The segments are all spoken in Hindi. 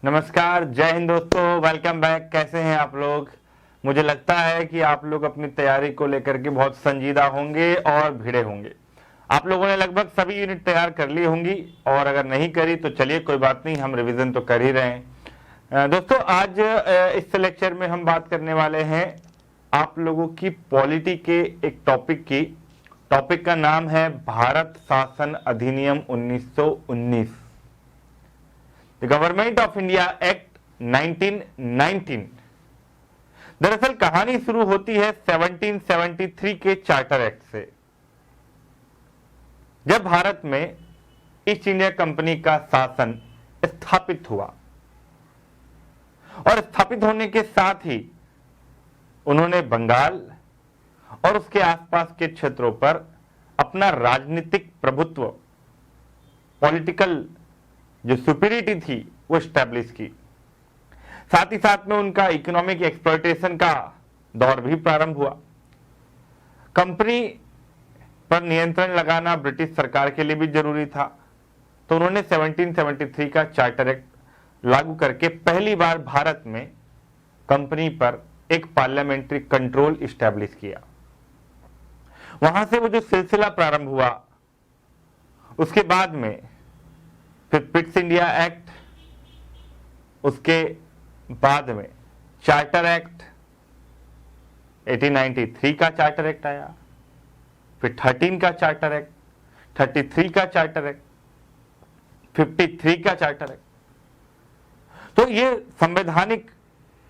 नमस्कार, जय हिंद दोस्तों, वेलकम बैक। कैसे हैं आप लोग? मुझे लगता है कि आप लोग अपनी तैयारी को लेकर के बहुत संजीदा होंगे और भिड़े होंगे। आप लोगों ने लगभग सभी यूनिट तैयार कर ली होंगी, और अगर नहीं करी तो चलिए कोई बात नहीं, हम रिवीजन तो कर ही रहे हैं। दोस्तों, आज इस लेक्चर में हम बात करने वाले हैं आप लोगों की पॉलिटी के एक टॉपिक का नाम है भारत शासन अधिनियम 1919, the government of India act 1919। दरअसल कहानी शुरू होती है 1773 के चार्टर एक्ट से, जब भारत में ईस्ट इंडिया कंपनी का शासन स्थापित हुआ। और स्थापित होने के साथ ही उन्होंने बंगाल और उसके आसपास के क्षेत्रों पर अपना राजनीतिक प्रभुत्व, पॉलिटिकल जो सुपीरियरिटी थी वो स्टैब्लिश की। साथ ही साथ में उनका इकोनॉमिक एक्सप्लॉयटेशन का दौर भी प्रारंभ हुआ। कंपनी पर नियंत्रण लगाना ब्रिटिश सरकार के लिए भी जरूरी था, तो उन्होंने 1773 का चार्टर एक्ट लागू करके पहली बार भारत में कंपनी पर एक पार्लियामेंट्री कंट्रोल स्टैब्लिश किया। वहां से वो जो सिलसिला प्रारंभ हुआ, उसके बाद में फिर पिट्स इंडिया एक्ट, उसके बाद में चार्टर एक्ट 1893 का चार्टर एक्ट आया, फिर 13 का चार्टर एक्ट, 33 का चार्टर एक्ट, 53 का चार्टर एक्ट। तो ये संवैधानिक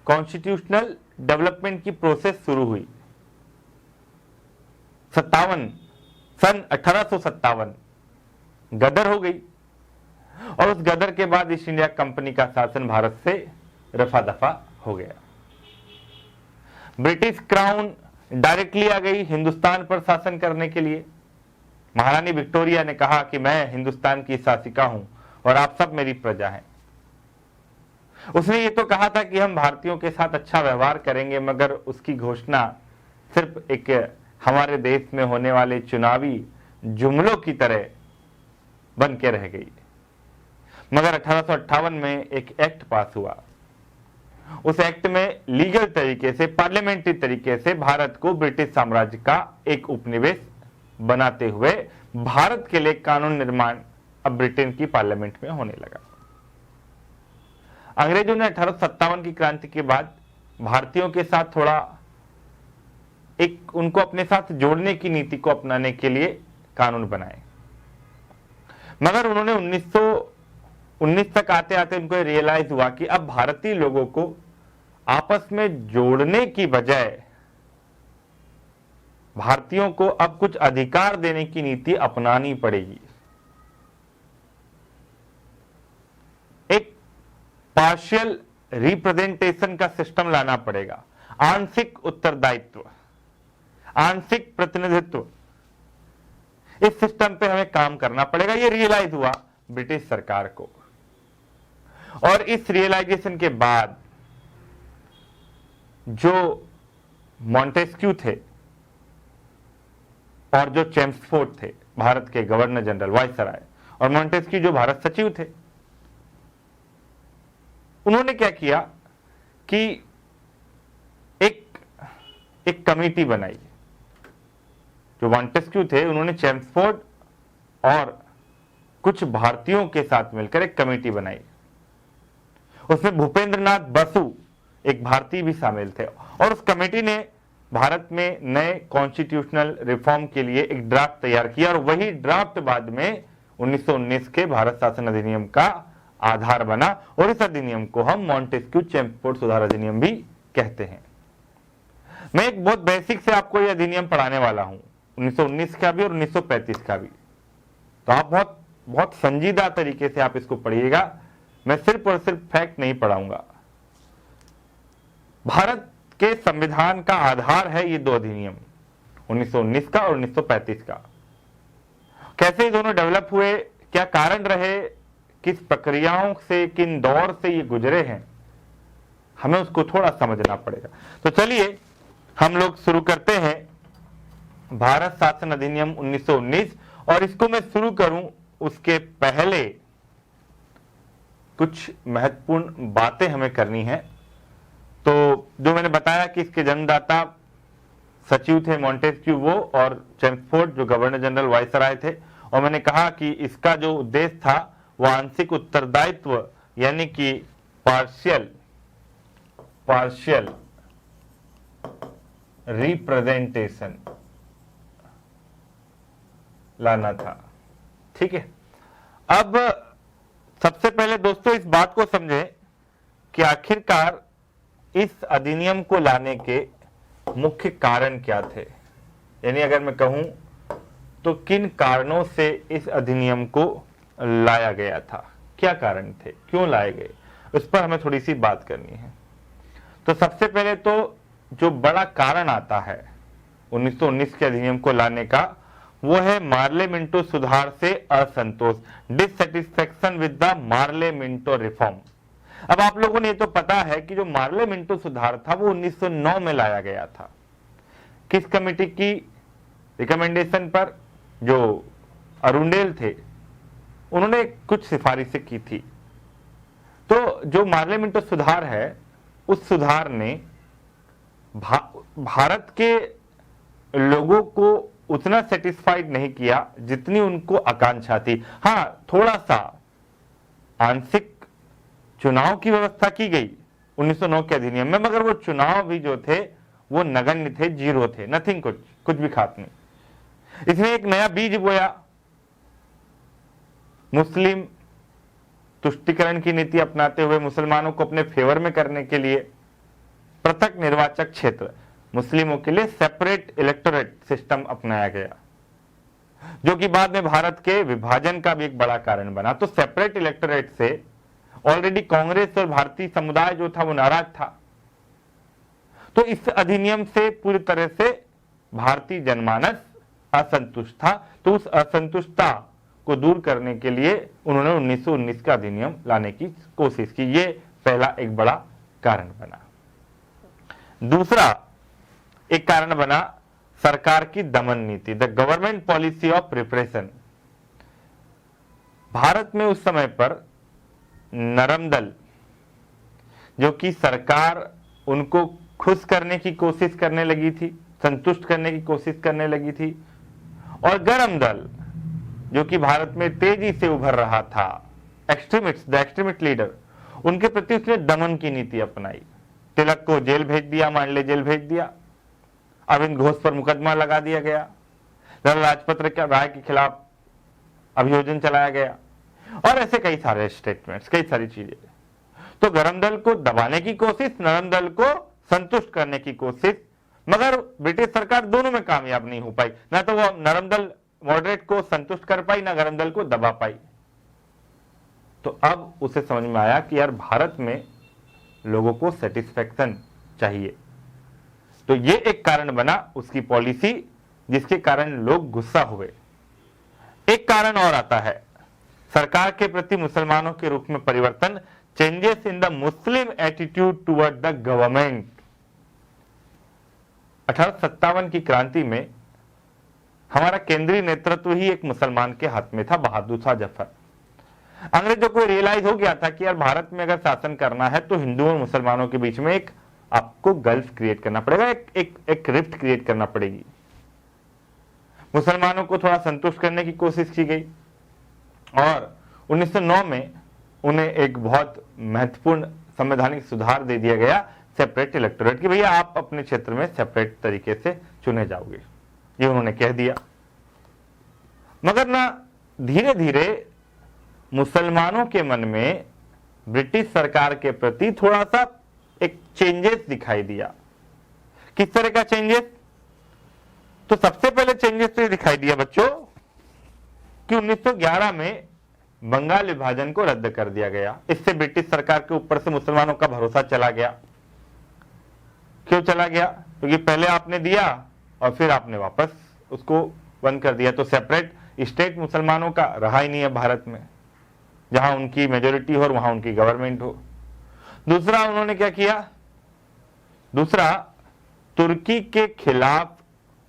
कॉन्स्टिट्यूशनल डेवलपमेंट की प्रोसेस शुरू हुई। सन 1857 गदर हो गई, और उस गदर के बाद ईस्ट इंडिया कंपनी का शासन भारत से रफा दफा हो गया। ब्रिटिश क्राउन डायरेक्टली आ गई हिंदुस्तान पर शासन करने के लिए। महारानी विक्टोरिया ने कहा कि मैं हिंदुस्तान की शासिका हूं और आप सब मेरी प्रजा हैं। उसने ये तो कहा था कि हम भारतीयों के साथ अच्छा व्यवहार करेंगे, मगर उसकी घोषणा सिर्फ एक हमारे देश में होने वाले चुनावी जुमलों की तरह बन के रह गई। मगर 1858 में एक एक्ट पास हुआ। उस एक्ट में लीगल तरीके से, पार्लियामेंट्री तरीके से भारत को ब्रिटिश साम्राज्य का एक उपनिवेश बनाते हुए भारत के लिए कानून निर्माण अब ब्रिटेन की पार्लियामेंट में होने लगा। अंग्रेजों ने 1857 की क्रांति के बाद भारतीयों के साथ थोड़ा उनको अपने साथ जोड़ने की नीति को अपनाने के लिए कानून बनाए, मगर उन्होंने 1919 तक आते आते उनको रियलाइज हुआ कि अब भारतीय लोगों को आपस में जोड़ने की बजाय भारतीयों को अब कुछ अधिकार देने की नीति अपनानी पड़ेगी। एक पार्शियल रिप्रेजेंटेशन का सिस्टम लाना पड़ेगा, आंशिक उत्तरदायित्व, आंशिक प्रतिनिधित्व। इस सिस्टम पे हमें काम करना पड़ेगा। ये रियलाइज हुआ ब्रिटिश सरकार को, और इस रियलाइजेशन के बाद जो मॉन्टेस्क्यू थे और जो चेम्सफोर्ड थे, भारत के गवर्नर जनरल वायसराय, और मॉन्टेस्क्यू जो भारत सचिव थे, उन्होंने क्या किया कि एक कमेटी बनाई। जो मॉन्टेस्क्यू थे, उन्होंने चेम्सफोर्ड और कुछ भारतीयों के साथ मिलकर एक कमेटी बनाई। उसमें भूपेंद्र नाथ बसु एक भारतीय भी शामिल थे, और उस कमेटी ने भारत में नए कॉन्स्टिट्यूशनल रिफॉर्म के लिए एक ड्राफ्ट तैयार किया, और वही ड्राफ्ट बाद में 1919 के भारत शासन अधिनियम का आधार बना, और इस अधिनियम को हम मॉन्टेस्क्यू चेम्सफोर्ड सुधार अधिनियम भी कहते हैं। मैं एक बहुत बेसिक से आपको यह अधिनियम पढ़ाने वाला हूं, 1919 का भी और 1935 का भी, तो आप बहुत संजीदा तरीके से आप इसको पढ़िएगा। मैं सिर्फ और सिर्फ फैक्ट नहीं पढ़ाऊंगा। भारत के संविधान का आधार है ये दो अधिनियम, 1919 का और 1935 का। कैसे ये दोनों डेवलप हुए, क्या कारण रहे, किस प्रक्रियाओं से, किन दौर से ये गुजरे हैं, हमें उसको थोड़ा समझना पड़ेगा। तो चलिए हम लोग शुरू करते हैं भारत शासन अधिनियम 1919, और इसको मैं शुरू करूं उसके पहले कुछ महत्वपूर्ण बातें हमें करनी है। तो जो मैंने बताया कि इसके जन्मदाता सचिव थे मॉन्टेस्क्यू वो, और चेम्सफोर्ड जो गवर्नर जनरल वायसराय थे, और मैंने कहा कि इसका जो उद्देश्य था वो आंशिक उत्तरदायित्व यानी कि पार्शियल रिप्रेजेंटेशन लाना था। ठीक है, अब सबसे पहले दोस्तों इस बात को समझें कि आखिरकार इस अधिनियम को लाने के मुख्य कारण क्या थे, यानी अगर मैं कहूं तो किन कारणों से इस अधिनियम को लाया गया था, क्या कारण थे, क्यों लाए गए, उस पर हमें थोड़ी सी बात करनी है। तो सबसे पहले तो जो बड़ा कारण आता है 1919 के अधिनियम को लाने का, वो है मार्ले मिंटो सुधार से असंतोष, dissatisfaction with the Morley Minto reform. अब आप लोगों ने ये तो पता है कि जो मार्ले मिंटो सुधार था वो 1909 में लाया गया था। किस कमेटी की रिकमेंडेशन पर? जो अरुंडेल थे, उन्होंने कुछ सिफारिशें की थी। तो जो मार्ले मिंटो सुधार है, उस सुधार ने भारत के लोगों को उतना सेटिस्फाइड नहीं किया जितनी उनको आकांक्षा थी। हां, थोड़ा सा आंशिक चुनाव की व्यवस्था की गई 1909 के अधिनियम में, मगर वो चुनाव भी जो थे वो नगण्य थे, जीरो थे, नथिंग, कुछ भी खास नहीं। इसने एक नया बीज बोया, मुस्लिम तुष्टिकरण की नीति अपनाते हुए मुसलमानों को अपने फेवर में करने के लिए पृथक निर्वाचक क्षेत्र, मुस्लिमों के लिए सेपरेट इलेक्टोरेट सिस्टम अपनाया गया, जो कि बाद में भारत के विभाजन का भी एक बड़ा कारण बना। तो सेपरेट इलेक्टोरेट से ऑलरेडी कांग्रेस और भारतीय समुदाय जो था वो नाराज था। तो इस अधिनियम से पूरी तरह से भारतीय जनमानस असंतुष्ट था। तो उस असंतुष्टता को दूर करने के लिए उन्होंने 1919 का अधिनियम लाने की कोशिश की। ये पहला एक बड़ा कारण बना। दूसरा एक कारण बना सरकार की दमन नीति, the government policy of repression. Bharat में उस समय पर नरम दल, जो कि सरकार उनको खुश करने की कोशिश करने लगी थी, संतुष्ट करने की कोशिश करने लगी थी, और गरम दल जो कि भारत में तेजी से उभर रहा था, एक्सट्रीमिस्ट, द एक्सट्रीमिस्ट लीडर, उनके प्रति उसने दमन की नीति अपनाई। तिलक को जेल भेज दिया, मांडले जेल भेज दिया, अरविंद घोष पर मुकदमा लगा दिया गया, लाला लाजपत राय के खिलाफ अभियोजन चलाया गया, और ऐसे कई सारे स्टेटमेंट्स, कई सारी चीजें। तो गरम दल को दबाने की कोशिश, नरम दल को संतुष्ट करने की कोशिश, मगर ब्रिटिश सरकार दोनों में कामयाब नहीं हो पाई। ना तो वो नरम दल मॉडरेट को संतुष्ट कर पाई, ना गरम दल को दबा पाई। तो अब उसे समझ में आया कि यार भारत में लोगों को सेटिस्फैक्शन चाहिए। तो ये एक कारण बना उसकी पॉलिसी, जिसके कारण लोग गुस्सा हुए। एक कारण और आता है सरकार के प्रति मुसलमानों के रूप में परिवर्तन, changes in the Muslim attitude toward the government. 1857 की क्रांति में हमारा केंद्रीय नेतृत्व ही एक मुसलमान के हाथ में था, बहादुर शाह जफर। अंग्रेजों को रियलाइज हो गया था कि यार भारत में अगर शासन करना है तो हिंदुओं और मुसलमानों के बीच में एक आपको गल्फ क्रिएट करना पड़ेगा, एक रिफ्ट क्रिएट करना पड़ेगी। मुसलमानों को थोड़ा संतुष्ट करने की कोशिश की गई, और 1909 में उन्हें एक बहुत महत्वपूर्ण संवैधानिक सुधार दे दिया गया, सेपरेट इलेक्टोरेट, कि भैया आप अपने क्षेत्र में सेपरेट तरीके से चुने जाओगे, ये उन्होंने कह दिया। मगर ना धीरे धीरे मुसलमानों के मन में ब्रिटिश सरकार के प्रति थोड़ा सा एक चेंजेस दिखाई दिया। किस तरह का चेंजेस? तो सबसे पहले चेंजेस तो ये दिखाई दिया बच्चों कि 1911 में बंगाल विभाजन को रद्द कर दिया गया। इससे ब्रिटिश सरकार के ऊपर से मुसलमानों का भरोसा चला गया। क्यों चला गया? क्योंकि पहले आपने दिया और फिर आपने वापस उसको बंद कर दिया। तो सेपरेट स्टेट मुसलमानों का रहा ही नहीं है भारत में, जहां उनकी मेजोरिटी हो और वहां उनकी गवर्नमेंट हो। दूसरा उन्होंने क्या किया? दूसरा, तुर्की के खिलाफ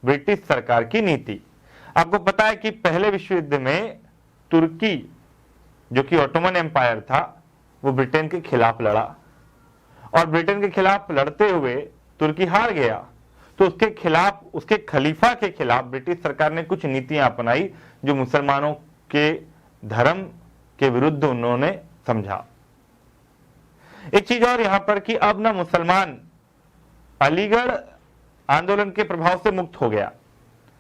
ब्रिटिश सरकार की नीति। आपको पता है कि पहले विश्व युद्ध में तुर्की जो कि ऑटोमन एम्पायर था, वो ब्रिटेन के खिलाफ लड़ा और ब्रिटेन के खिलाफ लड़ते हुए तुर्की हार गया, तो उसके खिलाफ, उसके खलीफा के खिलाफ ब्रिटिश सरकार ने कुछ नीतियां अपनाई जो मुसलमानों के धर्म के विरुद्ध उन्होंने समझा। एक चीज और यहां पर कि अब ना मुसलमान अलीगढ़ आंदोलन के प्रभाव से मुक्त हो गया।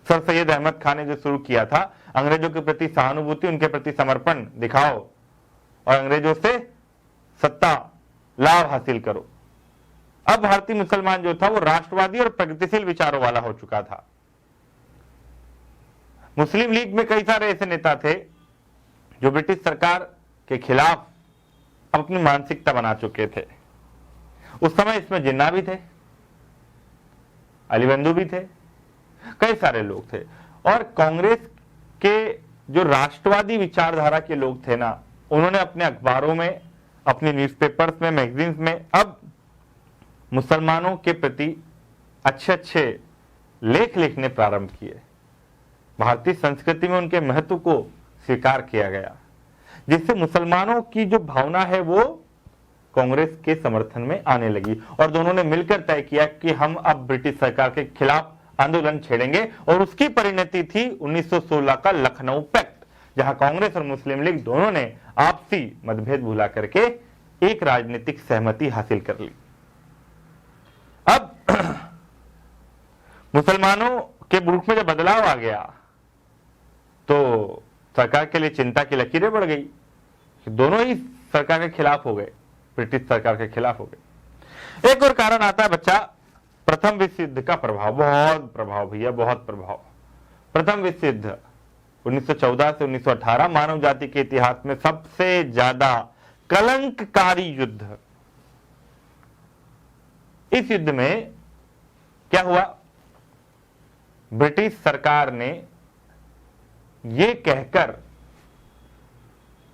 सर सैयद अहमद खान ने जो शुरू किया था, अंग्रेजों के प्रति सहानुभूति, उनके प्रति समर्पण दिखाओ और अंग्रेजों से सत्ता लाभ हासिल करो। अब भारतीय मुसलमान जो था वो राष्ट्रवादी और प्रगतिशील विचारों वाला हो चुका था। मुस्लिम लीग में कई सारे ऐसे नेता थे जो ब्रिटिश सरकार के खिलाफ अपनी मानसिकता बना चुके थे। उस समय इसमें जिन्ना भी थे, अली बंधु भी थे, कई सारे लोग थे। और कांग्रेस के जो राष्ट्रवादी विचारधारा के लोग थे ना, उन्होंने अपने अखबारों में, अपने न्यूज़पेपर्स में, मैगजीन्स में अब मुसलमानों के प्रति अच्छे अच्छे लेख लिखने प्रारंभ किए। भारतीय संस्कृति में उनके महत्व को स्वीकार किया गया, जिससे मुसलमानों की जो भावना है वो कांग्रेस के समर्थन में आने लगी और दोनों ने मिलकर तय किया कि हम अब ब्रिटिश सरकार के खिलाफ आंदोलन छेड़ेंगे। और उसकी परिणति थी 1916 का लखनऊ पैक्ट, जहां कांग्रेस और मुस्लिम लीग दोनों ने आपसी मतभेद भुला करके एक राजनीतिक सहमति हासिल कर ली। अब मुसलमानों के मुल्क में जब बदलाव आ गया तो सरकार के लिए चिंता की लकीरें बढ़ गई। दोनों ही सरकार के खिलाफ हो गए, ब्रिटिश सरकार के खिलाफ हो गए। एक और कारण आता है बच्चा, प्रथम विश्व युद्ध का प्रभाव। बहुत प्रभाव भैया, बहुत प्रभाव। प्रथम विश्व युद्ध 1914 से 1918 मानव जाति के इतिहास में सबसे ज्यादा कलंककारी युद्ध। इस युद्ध में क्या हुआ, ब्रिटिश सरकार ने यह कहकर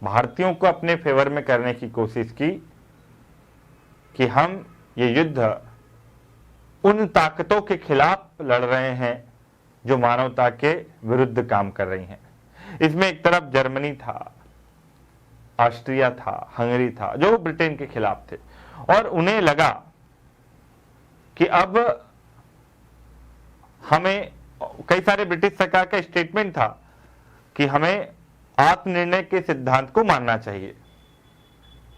भारतीयों को अपने फेवर में करने की कोशिश की कि हम ये युद्ध उन ताकतों के खिलाफ लड़ रहे हैं जो मानवता के विरुद्ध काम कर रही हैं। इसमें एक तरफ जर्मनी था, ऑस्ट्रिया था, हंगरी था, जो ब्रिटेन के खिलाफ थे। और उन्हें लगा कि अब हमें, कई सारे ब्रिटिश सरकार का स्टेटमेंट था कि हमें आत्मनिर्णय के सिद्धांत को मानना चाहिए,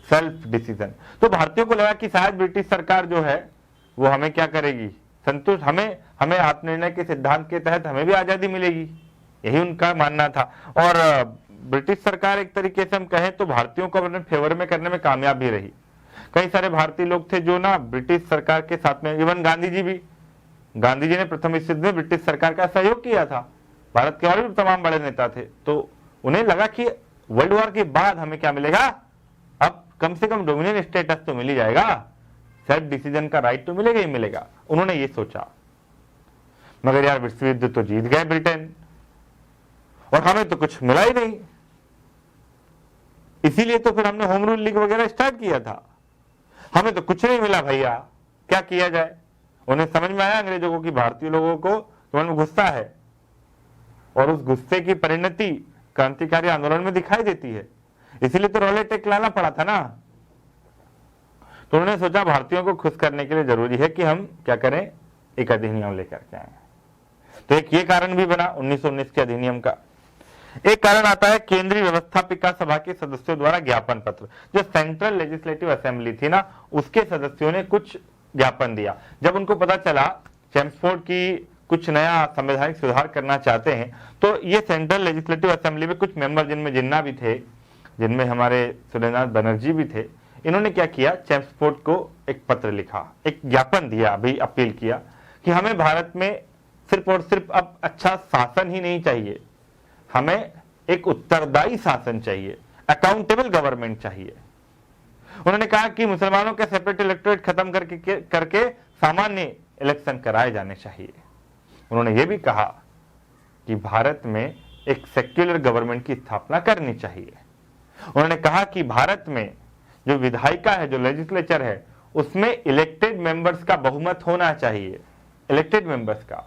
सेल्फ डिसीजन। तो भारतीयों को लगा कि शायद ब्रिटिश सरकार जो है वो हमें क्या करेगी, संतुष्ट, हमें आत्मनिर्णय के सिद्धांत के तहत हमें भी आजादी मिलेगी, यही उनका मानना था। और ब्रिटिश सरकार एक तरीके से हम कहें तो भारतीयों को अपने फेवर में करने में कामयाब भी रही। कई सारे भारतीय लोग थे जो ना ब्रिटिश सरकार के साथ में, इवन गांधी जी भी, गांधी जी ने प्रथम विश्व युद्ध में ब्रिटिश सरकार का सहयोग किया था। भारत के और भी तमाम बड़े नेता थे। तो उन्हें लगा कि वर्ल्ड वॉर के बाद हमें क्या मिलेगा, अब कम से कम डोमिनियन स्टेटस तो मिल ही जाएगा, सेल्फ डिसीजन का राइट तो मिलेगा ही मिलेगा। उन्होंने ये सोचा। मगर यार विश्व युद्ध तो जीत गए ब्रिटेन और हमें तो कुछ मिला ही नहीं। इसीलिए तो फिर हमने होम रूल लीग वगैरह स्टार्ट किया था। हमें तो कुछ नहीं मिला भैया, क्या किया जाए। उन्हें समझ में आया अंग्रेजों को कि भारतीय लोगों को तुम्हारे में गुस्सा है और उस गुस्से की परिणति क्रांतिकारी आंदोलन में दिखाई देती है। इसीलिए तो रॉलेट एक्ट लाना पड़ा था ना। तो उन्होंने सोचा भारतीयों को खुश करने के लिए जरूरी है कि हम क्या करें, एक अधिनियम लेकर के आए। तो एक ये कारण भी बना 1919 के अधिनियम का। एक कारण आता है केंद्रीय व्यवस्थापिका सभा के सदस्यों द्वारा ज्ञापन पत्र। जो सेंट्रल लेजिस्लेटिव असेंबली थी ना, उसके सदस्यों ने कुछ ज्ञापन दिया। जब उनको पता चला चेम्सफोर्ड की कुछ नया संवैधानिक सुधार करना चाहते हैं, तो ये सेंट्रल लेजिस्लेटिव असेंबली में कुछ मेंबर, जिनमें जिन्ना भी थे, जिनमें हमारे सुरेंद्रनाथ बनर्जी भी थे, इन्होंने क्या किया, चेम्सफोर्ड को एक पत्र लिखा, एक ज्ञापन दिया, अभी अपील किया कि हमें भारत में सिर्फ और सिर्फ अब अच्छा शासन ही नहीं चाहिए, हमें एक उत्तरदायी शासन चाहिए, अकाउंटेबल गवर्नमेंट चाहिए। उन्होंने कहा कि मुसलमानों का सेपरेट इलेक्टोरेट खत्म करके सामान्य इलेक्शन कराए जाने चाहिए। उन्होंने ये भी कहा कि भारत में एक सेक्युलर गवर्नमेंट की स्थापना करनी चाहिए। उन्होंने कहा कि भारत में जो विधायिका है, जो लेजिस्लेचर है, उसमें इलेक्टेड मेंबर्स का बहुमत होना चाहिए, इलेक्टेड मेंबर्स का।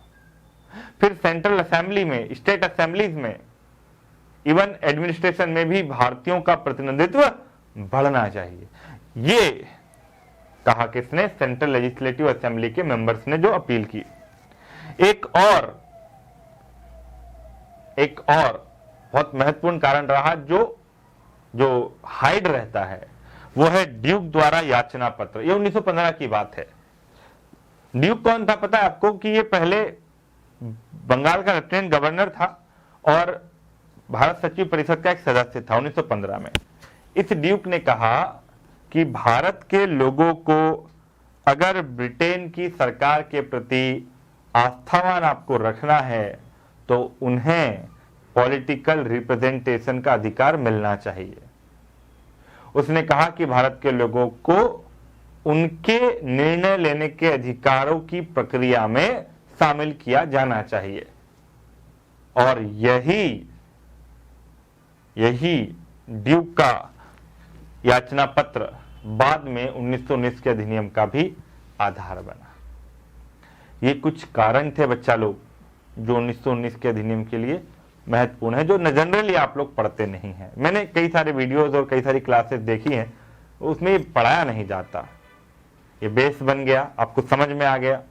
फिर सेंट्रल असेंबली में, स्टेट असेंबलीज में, इवन एडमिनिस्ट्रेशन में भी भारतीयों का प्रतिनिधित्व बढ़ना चाहिए। ये कहा किसने? सेंट्रल लेजिस्लेटिव असेंबली के मेंबर्स ने जो अपील की। एक और बहुत महत्वपूर्ण कारण रहा जो हाइड रहता है, वो है ड्यूक द्वारा याचना पत्र। ये 1915 की बात है। ड्यूक कौन था पता है आपको? कि ये पहले बंगाल का लेफ्टिनेंट गवर्नर था और भारत सचिव परिषद का एक सदस्य था 1915 में। इस ड्यूक ने कहा कि भारत के लोगों को अगर ब्रिटेन की सरकार के प्रति आस्थावान आपको रखना है तो उन्हें पॉलिटिकल रिप्रेजेंटेशन का अधिकार मिलना चाहिए। उसने कहा कि भारत के लोगों को उनके निर्णय लेने के अधिकारों की प्रक्रिया में शामिल किया जाना चाहिए। और यही ड्यूक का याचना पत्र बाद में 1919 के अधिनियम का भी आधार बना। ये कुछ कारण थे बच्चा लोग जो 1919 के अधिनियम के लिए महत्वपूर्ण है, जो जनरली आप लोग पढ़ते नहीं हैं। मैंने कई सारे वीडियोस और कई सारी क्लासेस देखी हैं, उसमें ये पढ़ाया नहीं जाता। ये बेस बन गया, आपको समझ में आ गया।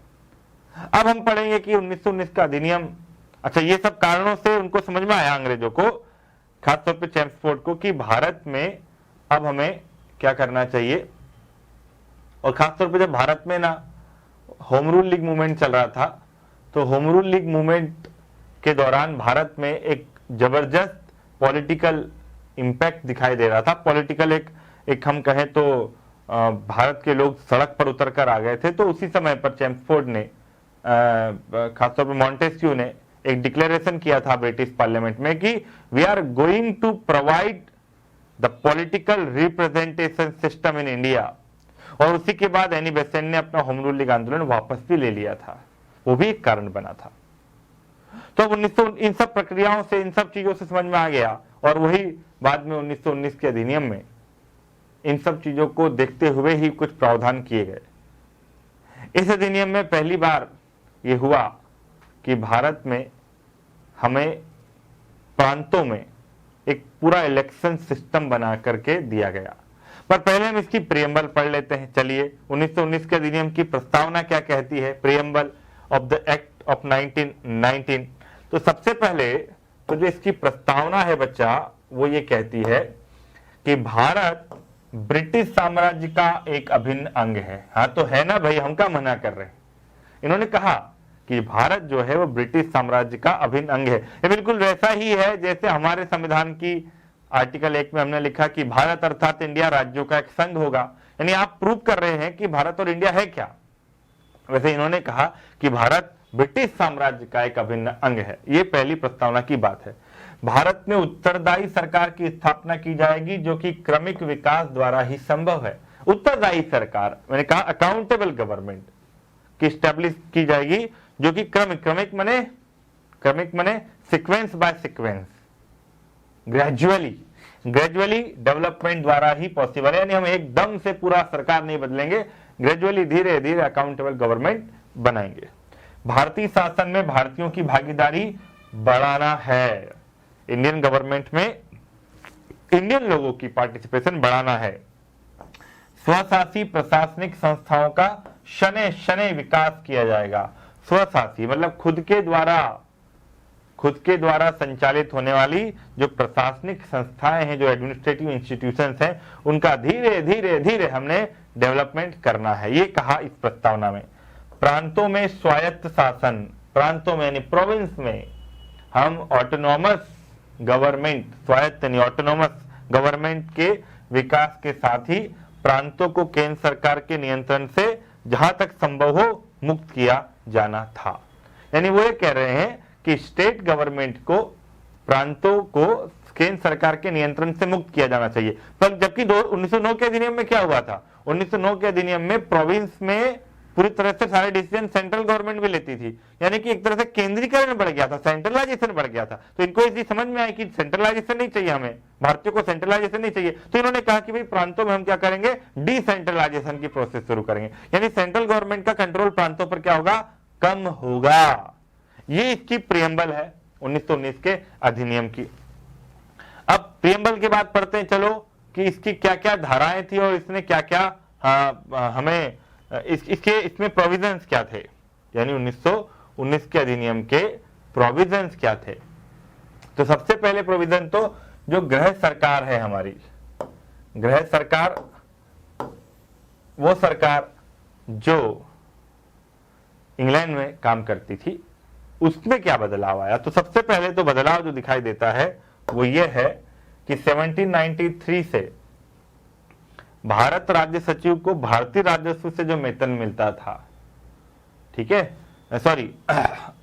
अब हम पढ़ेंगे कि 1919 का अधिनियम, अच्छा ये सब कारणों से उनको समझ में आया अंग्रेजों को, खासतौर पे चेम्सफोर्ड को, कि भारत में अब हमें क्या करना चाहिए। और खासतौर पे जब भारत में ना होम रूल लीग मूवमेंट चल रहा था, तो होम रूल लीग मूवमेंट के दौरान भारत में एक जबरदस्त पॉलिटिकल इंपैक्ट दिखाई दे रहा था। पॉलिटिकल एक हम कहें तो भारत के लोग सड़क पर उतर कर आ गए थे। तो उसी समय पर चेम्सफोर्ड ने, खासतौर पर मॉन्टेस्क्यू ने एक डिक्लेरेशन किया था ब्रिटिश पार्लियामेंट में कि we are going to provide the political representation system in India. और उसी के बाद एनी बेसेंट ने अपना होम रूल लीग आंदोलन वापस भी ले लिया था, वो भी एक कारण बना था। तो अब इन सब प्रक्रियाओं से, इन सब चीजों से समझ में आ गया। और वही बाद में 1919 के अधिनियम में इन सब चीजों को देखते हुए ही कुछ प्रावधान किए गए। इस अधिनियम में पहली बार यह हुआ कि भारत में हमें प्रांतों में एक पूरा इलेक्शन सिस्टम बना करके दिया गया। पर पहले हम इसकी प्रियम्बल पढ़ लेते हैं। चलिए, 1919 के अधिनियम की प्रस्तावना क्या कहती है? Preamble of the act of 1919। तो सबसे पहले तो जो इसकी प्रस्तावना है बच्चा, वो ये कहती है कि भारत ब्रिटिश साम्राज्य का एक अभिन्न अंग है। हाँ तो है ना भाई, हम क्या मना कर रहे हैं। इन्होंने कहा कि भारत जो है वो ब्रिटिश साम्राज्य का अभिन्न अंग है। ये बिल्कुल वैसा ही है जैसे हमारे संविधान की आर्टिकल 1 में हमने लिखा कि भारत अर्थात इंडिया राज्यों का एक संघ होगा। यानी आप प्रूव कर रहे हैं कि भारत और इंडिया है क्या। वैसे इन्होंने कहा कि भारत ब्रिटिश साम्राज्य का एक अभिन्न अंग है। ये पहली प्रस्तावना की बात है। भारत में उत्तरदायी सरकार की स्थापना की जाएगी जो कि क्रमिक विकास द्वारा ही संभव है। उत्तरदायी सरकार, मैंने कहा अकाउंटेबल गवर्नमेंट की स्टैब्लिश की जाएगी जो कि क्रमिक मने sequence by sequence, gradually development द्वारा ही पॉसिबल है। यानी हम एकदम से पूरा सरकार नहीं बदलेंगे, ग्रेजुअली धीरे धीरे अकाउंटेबल गवर्नमेंट बनाएंगे। भारतीय शासन में भारतीयों की भागीदारी बढ़ाना है। इंडियन गवर्नमेंट में इंडियन लोगों की पार्टिसिपेशन बढ़ाना है। स्वशासी प्रशासनिक संस्थाओं का शनै शनै विकास किया जाएगा। स्वशासी मतलब खुद के द्वारा संचालित होने वाली जो प्रशासनिक संस्थाएं हैं, जो एडमिनिस्ट्रेटिव इंस्टीट्यूशंस हैं, उनका धीरे धीरे धीरे हमने डेवलपमेंट करना है। ये कहा इस प्रस्तावना में। प्रांतों में स्वायत्त शासन, प्रांतों में यानी प्रोविंस में हम ऑटोनॉमस गवर्नमेंट, स्वायत्त यानी ऑटोनॉमस गवर्नमेंट के विकास के साथ ही प्रांतों को केंद्र सरकार के नियंत्रण से जहां तक संभव हो मुक्त किया जाना था। यानी वो ये कह रहे हैं कि स्टेट गवर्नमेंट को प्रांतों को केंद्र सरकार के नियंत्रण से मुक्त किया जाना चाहिए। पर जबकि 1909 के अधिनियम में क्या हुआ था? 1909 के अधिनियम में प्रोविंस में पूरी तरह से सारे डिसीजन सेंट्रल गवर्नमेंट भी लेती थी। यानी कि एक तरह से केंद्रीकरण बढ़ गया था, सेंट्रलाइजेशन बढ़ गया था। तो इनको इसलिए समझ में आया कि सेंट्रलाइजेशन नहीं चाहिए, हमें भारतीयों को सेंट्रलाइजेशन नहीं चाहिए। तो इन्होंने कहा कि भाई प्रांतों में हम क्या करेंगे, डिसेंट्रलाइजेशन की प्रोसेस शुरू करेंगे। यानी सेंट्रल गवर्नमेंट का कंट्रोल प्रांतों पर क्या होगा, कम होगा। ये इसकी प्रियम्बल है 1919 के अधिनियम की। अब प्रियम्बल के बाद पढ़ते हैं चलो कि इसकी क्या क्या धाराएं थी और इसने क्या क्या हमें इसमें प्रोविजंस क्या थे, यानी 1919 के अधिनियम के प्रोविजंस क्या थे। तो सबसे पहले प्रोविजन तो जो गृह सरकार है हमारी, गृह सरकार, वो सरकार जो इंग्लैंड में काम करती थी, उसमें क्या बदलाव आया। तो सबसे पहले तो बदलाव जो दिखाई देता है वो ये है कि 1793 से भारत राज्य सचिव को भारतीय राजस्व से जो वेतन मिलता था, ठीक है, सॉरी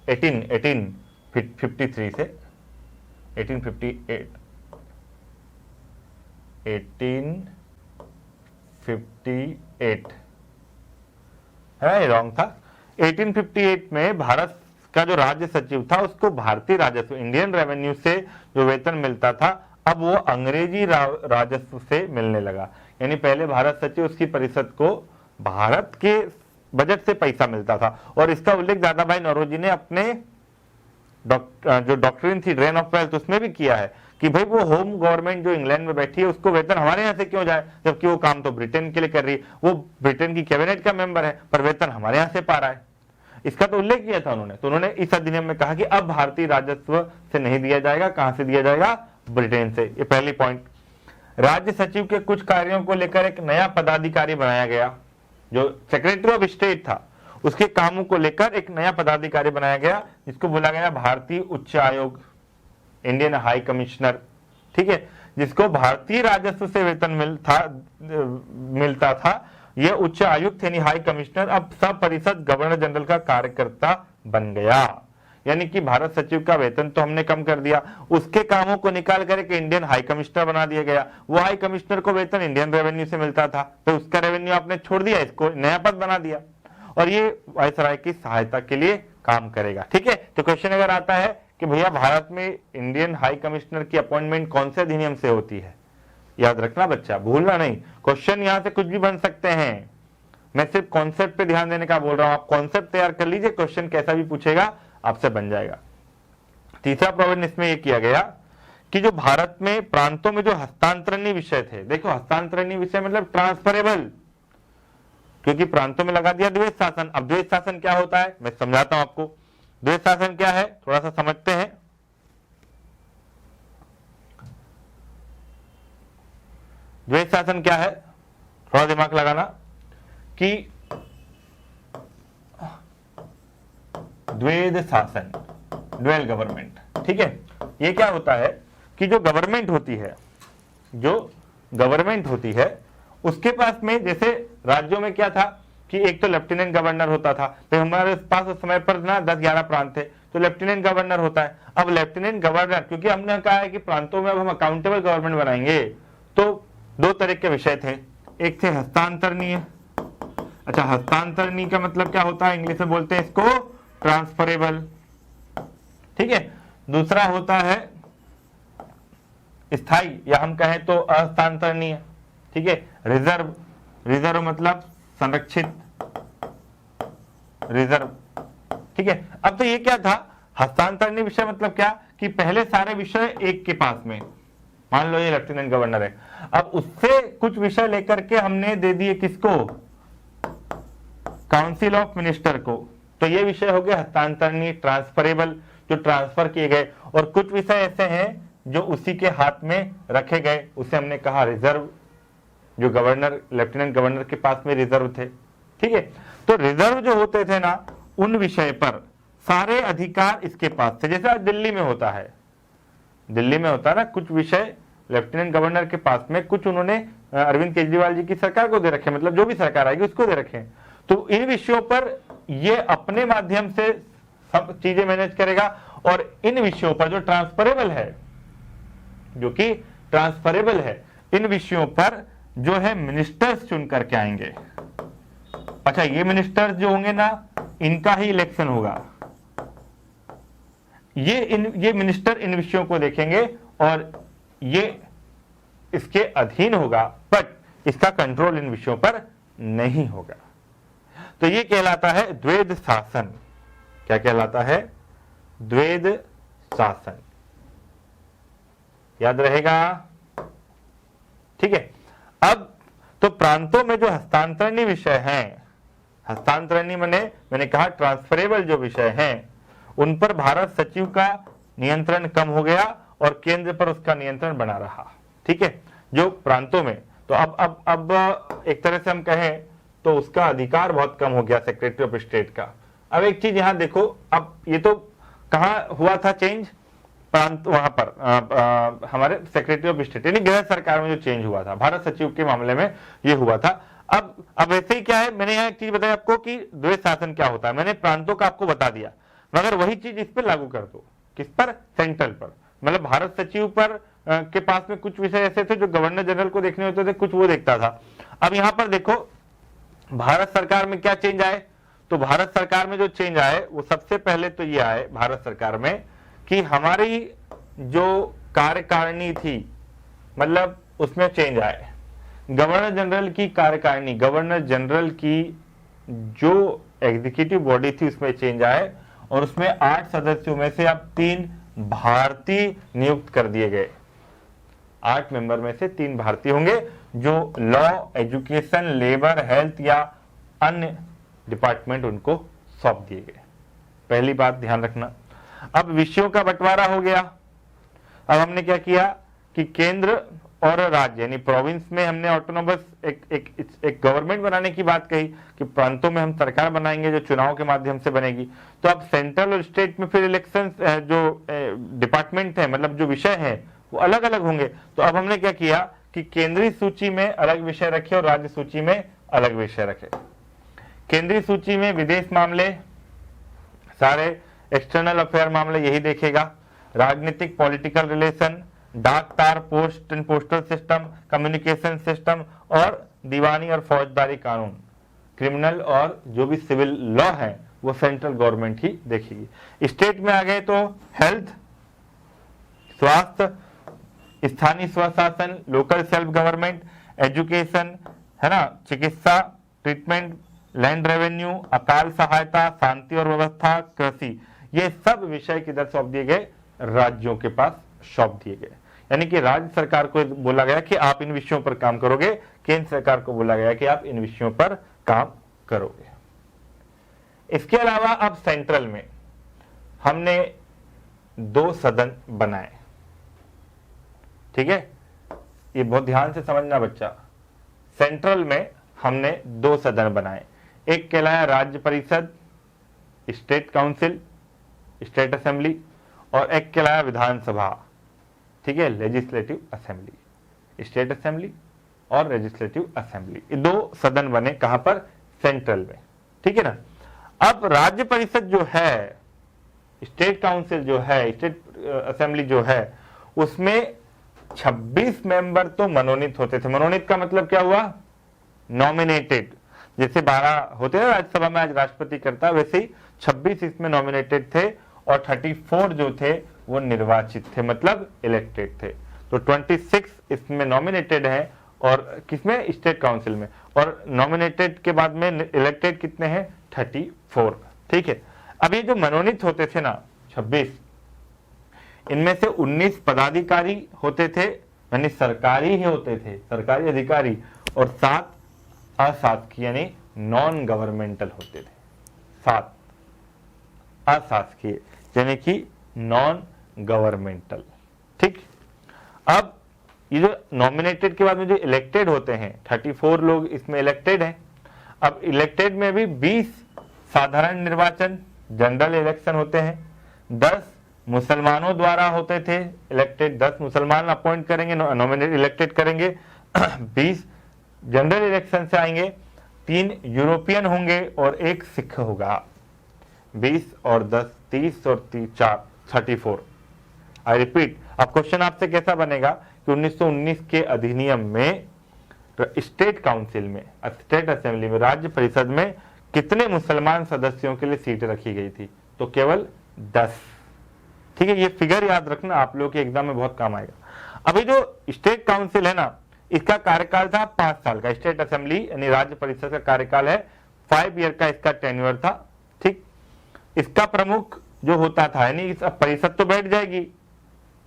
1853 से 1858 है, रॉन्ग था। 1858 में भारत का जो राज्य सचिव था उसको भारतीय राजस्व, इंडियन रेवेन्यू से जो वेतन मिलता था, अब वो अंग्रेजी राजस्व से मिलने लगा। यानी पहले भारत सचिव, उसकी परिषद को भारत के बजट से पैसा मिलता था। और इसका उल्लेख दादा भाई नौरोजी ने अपने जो डॉक्ट्रिन थी ड्रेन ऑफ वेल्थ उसमें भी किया है कि भाई वो होम गवर्नमेंट जो इंग्लैंड में बैठी है उसको वेतन हमारे यहाँ से क्यों जाए, जबकि वो काम तो ब्रिटेन के लिए कर रही है, वो ब्रिटेन की कैबिनेट का मेंबर है, पर वेतन हमारे यहाँ से पा रहा है। इसका तो उल्लेख किया था उन्होंने। तो उन्होंने इस अधिनियम में कहा कि अब भारतीय राजस्व से नहीं दिया जाएगा, कहां से दिया जाएगा, ब्रिटेन से। ये पहली पॉइंट। राज्य सचिव के कुछ कार्यों को लेकर एक नया पदाधिकारी बनाया गया, जो सेक्रेटरी ऑफ स्टेट था, उसके कामों को लेकर एक नया पदाधिकारी बनाया गया जिसको बोला गया भारतीय उच्च आयोग, इंडियन हाई कमिश्नर, ठीक है, जिसको भारतीय राजस्व से वेतन मिलता था। यह उच्च आयुक्त यानी हाई कमिश्नर अब सब परिषद गवर्नर जनरल का कार्यकर्ता बन गया। यानी कि भारत सचिव का वेतन तो हमने कम कर दिया, उसके कामों को निकाल कर एक इंडियन हाई कमिश्नर बना दिया गया। वो हाई कमिश्नर को वेतन इंडियन रेवेन्यू से मिलता था, तो उसका रेवेन्यू आपने छोड़ दिया, इसको नया पद बना दिया और ये वायसराय की सहायता के लिए काम करेगा। ठीक है, तो क्वेश्चन अगर आता है कि भैया भारत में इंडियन हाई कमिश्नर की अपॉइंटमेंट कौन से अधिनियम से होती है, याद रखना बच्चा, भूलना नहीं। क्वेश्चन यहां से कुछ भी बन सकते हैं, मैं सिर्फ कॉन्सेप्ट पे ध्यान देने का बोल रहा हूं। आप कॉन्सेप्ट तैयार कर लीजिए, क्वेश्चन कैसा भी पूछेगा आपसे बन जाएगा। तीसरा प्रोविजन इसमें यह किया गया कि जो भारत में प्रांतों में जो हस्तांतरणीय विषय थे, देखो हस्तांतरणीय विषय मतलब ट्रांसफरेबल, क्योंकि प्रांतों में लगा दिया द्वैध शासन। अब द्वैध शासन क्या होता है मैं समझाता हूं आपको। द्वैध शासन क्या है थोड़ा सा समझते हैं। द्वैध शासन क्या है, थोड़ा दिमाग लगाना, कि द्वैध शासन, ड्वेल गवर्नमेंट, ठीक है, ये क्या होता है कि जो गवर्नमेंट होती है उसके पास में, जैसे राज्यों में क्या था कि एक तो लेफ्टिनेंट गवर्नर होता था, तो हमारे पास उस समय पर ना 10-11 प्रांत थे, तो लेफ्टिनेंट गवर्नर होता है। अब लेफ्टिनेंट गवर्नर, क्योंकि हमने कहा है कि प्रांतों में अब हम अकाउंटेबल गवर्नमेंट बनाएंगे, तो दो तरह के विषय थे, एक थे हस्तांतरणीय। अच्छा, हस्तांतरणीय का मतलब क्या होता है, इंग्लिश में बोलते हैं इसको ट्रांसफरेबल, ठीक है। दूसरा होता है स्थायी, या हम कहें तो अहस्तांतरणीय, ठीक है। रिजर्व, रिजर्व मतलब संरक्षित, रिजर्व, ठीक है। अब तो ये क्या था, हस्तांतरणीय विषय मतलब क्या कि पहले सारे विषय एक के पास में, मान लो ये लेफ्टिनेंट गवर्नर है, अब उससे कुछ विषय लेकर के हमने दे दिए किसको, काउंसिल ऑफ मिनिस्टर को, तो ये विषय हो गए हस्तांतरणीय, ट्रांसफरेबल, जो ट्रांसफर किए गए। और कुछ विषय ऐसे हैं जो उसी के हाथ में रखे गए, उसे हमने कहा रिजर्व, जो गवर्नर, लेफ्टिनेंट गवर्नर के पास में रिजर्व थे, ठीक है। तो रिजर्व जो होते थे ना, उन विषय पर सारे अधिकार इसके पास थे। जैसे आज दिल्ली में होता है, दिल्ली में होता है ना, कुछ विषय लेफ्टिनेंट गवर्नर के पास में, कुछ उन्होंने अरविंद केजरीवाल जी की सरकार को दे रखे, मतलब जो भी सरकार आएगी उसको दे रखे। तो इन विषयों पर ये अपने माध्यम से सब चीजें मैनेज करेगा, और इन विषयों पर जो ट्रांसफरेबल है, जो कि ट्रांसफरेबल है, इन विषयों पर जो है मिनिस्टर्स चुन करके आएंगे। अच्छा, ये मिनिस्टर्स जो होंगे ना, इनका ही इलेक्शन होगा, ये मिनिस्टर इन विषयों को देखेंगे और ये इसके अधीन होगा, बट इसका कंट्रोल इन विषयों पर नहीं होगा। तो ये कहलाता है द्वैध शासन। क्या कहलाता है, द्वैध शासन, याद रहेगा, ठीक है। अब तो प्रांतों में जो हस्तांतरणीय विषय हैं, हस्तांतरणीय मैंने कहा ट्रांसफरेबल जो विषय हैं, उन पर भारत सचिव का नियंत्रण कम हो गया और केंद्र पर उसका नियंत्रण बना रहा। ठीक है, जो प्रांतों में, तो अब एक तरह से हम कहें तो उसका अधिकार बहुत कम हो गया सेक्रेटरी ऑफ स्टेट का। अब एक चीज यहां देखो, अब ये तो कहाँ हुआ था चेंज, प्रांत वहां पर हमारे सेक्रेटरी ऑफ स्टेट यानी गृह सरकार में जो चेंज हुआ था, भारत सचिव के मामले में ये हुआ था। अब ऐसे ही क्या है, मैंने यहाँ एक चीज बताई आपको कि द्वैध शासन क्या होता है, मैंने प्रांतों का आपको बता दिया, मगर वही चीज इस पर लागू कर दो, किस पर, सेंट्रल पर। मतलब भारत सचिव पर के पास में कुछ विषय ऐसे थे जो गवर्नर जनरल को देखने होते थे, कुछ वो देखता था। अब यहां पर देखो भारत सरकार में क्या चेंज आए, तो भारत सरकार में जो चेंज आए वो सबसे पहले तो ये आए भारत सरकार में कि हमारी जो कार्यकारिणी थी, मतलब उसमें चेंज आए। गवर्नर जनरल की कार्यकारिणी, गवर्नर जनरल की जो एग्जीक्यूटिव बॉडी थी उसमें चेंज आए और उसमें 8 सदस्यों में से अब 3 भारतीय नियुक्त कर दिए गए। 8 मेंबर में से 3 भारतीय होंगे जो लॉ, एजुकेशन, लेबर, हेल्थ या अन्य डिपार्टमेंट उनको सौंप दिए गए। पहली बात ध्यान रखना। अब विषयों का बंटवारा हो गया। अब हमने क्या किया कि केंद्र और राज्य यानी प्रोविंस में हमने ऑटोनोमस एक गवर्नमेंट बनाने की बात कही कि प्रांतों में हम सरकार बनाएंगे जो चुनाव के माध्यम से बनेगी। तो अब सेंट्रल और स्टेट में फिर इलेक्शन जो डिपार्टमेंट है, मतलब जो विषय है वो अलग अलग होंगे। तो अब हमने क्या किया कि केंद्रीय सूची में अलग विषय रखे और राज्य सूची में अलग विषय रखे। केंद्रीय सूची में विदेश मामले, सारे एक्सटर्नल अफेयर मामले यही देखेगा, राजनीतिक पॉलिटिकल रिलेशन, डाक तार, post and postal system, communication system और दीवानी और फौजदारी कानून, क्रिमिनल और जो भी सिविल लॉ है वो सेंट्रल गवर्नमेंट ही देखेगी। स्टेट में आ गए तो हेल्थ, स्वास्थ्य, स्थानीय स्वशासन, लोकल सेल्फ गवर्नमेंट, एजुकेशन है ना, चिकित्सा, ट्रीटमेंट, लैंड रेवेन्यू, अकाल सहायता, शांति और व्यवस्था, कृषि, ये सब विषय किधर सौंप दिए गए, राज्यों के पास सौंप दिए गए। यानी कि राज्य सरकार को बोला गया कि आप इन विषयों पर काम करोगे, केंद्र सरकार को बोला गया कि आप इन विषयों पर काम करोगे। इसके अलावा अब सेंट्रल में हमने 2 सदन बनाए। ठीक है, ये बहुत ध्यान से समझना बच्चा। सेंट्रल में हमने 2 सदन बनाए, एक कहलाया राज्य परिषद, स्टेट काउंसिल, स्टेट असेंबली, और एक कहलाया विधानसभा। ठीक है, लेजिस्लेटिव असेंबली, स्टेट असेंबली और लेजिस्लेटिव असेंबली, ये 2 सदन बने कहां पर, सेंट्रल में। ठीक है ना। अब राज्य परिषद जो है, स्टेट काउंसिल जो है, स्टेट असेंबली जो है, उसमें 26 मेंबर तो मनोनीत होते थे। मनोनीत का मतलब क्या हुआ, नॉमिनेटेड। जैसे 12 होते हैं राज्यसभा में आज राष्ट्रपति करता है, वैसे ही 26 इसमें नॉमिनेटेड थे और 34 जो थे वो निर्वाचित थे, मतलब इलेक्टेड थे। तो 26 इसमें नॉमिनेटेड है और किसमें, स्टेट काउंसिल में, और नॉमिनेटेड के बाद में इलेक्टेड कितने हैं, 34। ठीक है। अब ये जो मनोनीत होते थे ना 26, इनमें से 19 पदाधिकारी होते थे, यानी सरकारी ही होते थे, सरकारी अधिकारी, और 7 अशासकीय यानी नॉन गवर्नमेंटल होते थे। 7 अशासकीय यानी कि नॉन गवर्नमेंटल। ठीक। अब ये जो नॉमिनेटेड के बाद में जो इलेक्टेड होते हैं, 34 लोग इसमें इलेक्टेड हैं। अब इलेक्टेड में भी 20 साधारण निर्वाचन जनरल इलेक्शन होते हैं, 10 मुसलमानों द्वारा होते थे इलेक्टेड, 10 मुसलमान अपॉइंट करेंगे, नॉमिनेट इलेक्टेड करेंगे, 20 जनरल इलेक्शन से आएंगे, 3 यूरोपियन होंगे और 1 सिख होगा। 20 और 10 30 और 4 34। आई रिपीट, अब क्वेश्चन आपसे कैसा बनेगा कि 1919 के अधिनियम में स्टेट काउंसिल में, स्टेट असेंबली में, राज्य परिषद में कितने मुसलमान सदस्यों के लिए सीट रखी गई थी, तो केवल 10। ठीक है, ये फिगर याद रखना, आप लोगों के एग्जाम में बहुत काम आएगा। अभी जो स्टेट काउंसिल है ना, इसका कार्यकाल था 5 साल का। स्टेट असेंबली यानी राज्य परिषद का कार्यकाल है 5 ईयर का, इसका टेन्योर था। ठीक। इसका प्रमुख जो होता था, यानी इस परिषद तो बैठ जाएगी,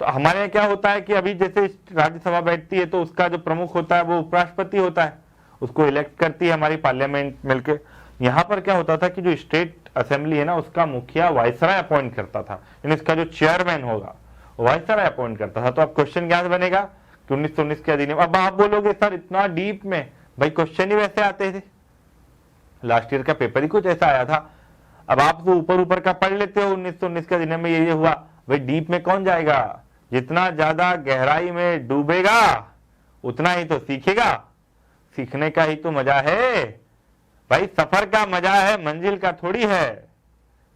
तो हमारे यहाँ क्या होता है कि अभी जैसे राज्यसभा बैठती है तो उसका जो प्रमुख होता है वो उपराष्ट्रपति होता है, उसको इलेक्ट करती है हमारी पार्लियामेंट मिलके। यहाँ पर क्या होता था कि जो स्टेट असेंबली है ना, उसका मुखिया वाइसराय अपॉइंट करता था, यानी इसका जो चेयरमैन होगा वाइसराय अपॉइंट करता था। तो अब क्वेश्चन क्या बनेगा कि 1919 के अधिनियम। अब आप बोलोगे सर इतना डीप में, भाई क्वेश्चन ही वैसे आते थे, लास्ट ईयर का पेपर ही कुछ ऐसा आया था। अब आप तो ऊपर ऊपर का पढ़ लेते हो 1919 के अधिनियम में ये हुआ, भाई डीप में कौन जाएगा, जितना ज्यादा गहराई में डूबेगा उतना ही तो सीखेगा, सीखने का ही तो मजा है भाई, सफर का मजा है, मंजिल का थोड़ी है।